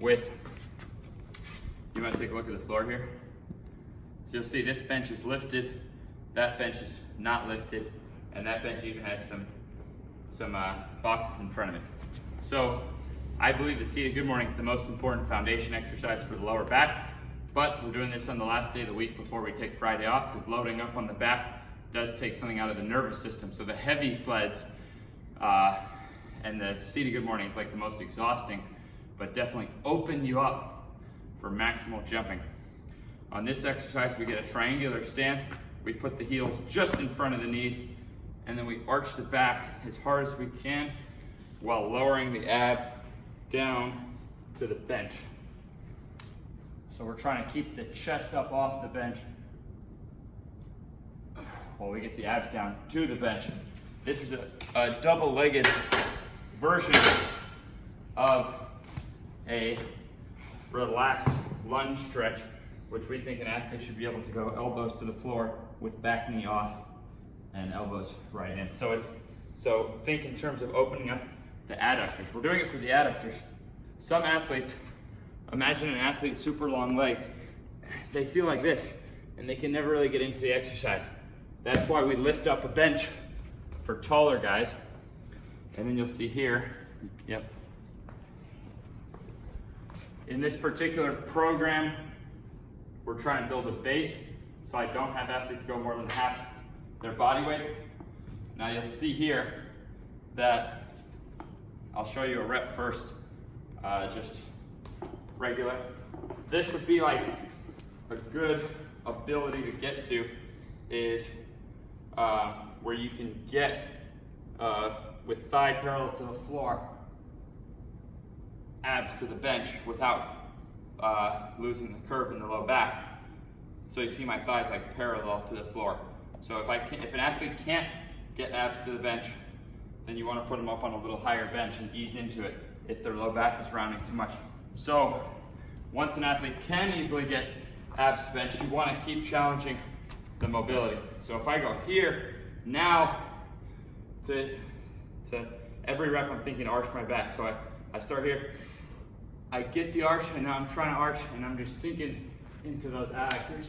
with, you want to take a look at the floor here? So you'll see this bench is lifted, that bench is not lifted, and that bench even has some boxes in front of it. So I believe the seated good morning is the most important foundation exercise for the lower back, but we're doing this on the last day of the week before we take Friday off, because loading up on the back does take something out of the nervous system. So the heavy sleds and the seated good morning is like the most exhausting, but definitely open you up for maximal jumping. On this exercise, we get a triangular stance. We put the heels just in front of the knees, and then we arch the back as hard as we can while lowering the abs down to the bench. So we're trying to keep the chest up off the bench while we get the abs down to the bench. This is a double-legged version of a relaxed lunge stretch, which we think an athlete should be able to go elbows to the floor with back knee off and elbows right in. So think in terms of opening up the adductors. We're doing it for the adductors. Some athletes, imagine an athlete with super long legs, they feel like this and they can never really get into the exercise. That's why we lift up a bench for taller guys. And then you'll see here, yep. In this particular program, we're trying to build a base, so I don't have athletes go more than half their body weight. Now you'll see here that I'll show you a rep first, just regular. This would be like a good ability to get to is where you can get with thigh parallel to the floor, abs to the bench without losing the curve in the low back. So you see my thighs like parallel to the floor. So if an athlete can't get abs to the bench, then you want to put them up on a little higher bench and ease into it if their low back is rounding too much. So once an athlete can easily get abs to bench, you want to keep challenging the mobility. So if I go here, now to every rep I'm thinking arch my back. So I start here, I get the arch, and now I'm trying to arch, and I'm just sinking into those adductors.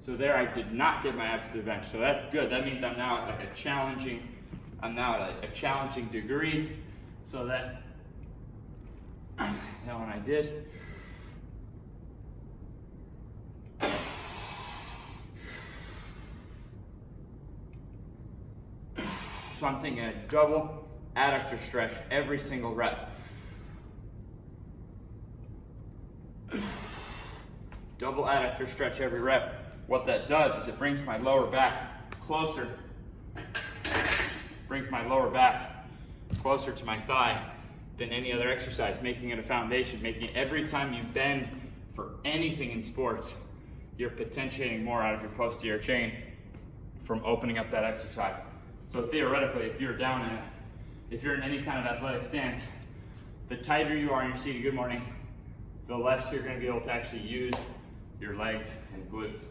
So there I did not get my abs to the bench. So that's good. That means I'm now at like a challenging degree. So that when I did. So I'm thinking a double adductor stretch every single rep. Double adductor stretch every rep. What that does is it brings my lower back closer, to my thigh than any other exercise, making it a foundation, making it every time you bend for anything in sports, you're potentiating more out of your posterior chain from opening up that exercise. So theoretically, if you're in any kind of athletic stance, the tighter you are in your seated good morning, the less you're going to be able to actually use your legs and glutes.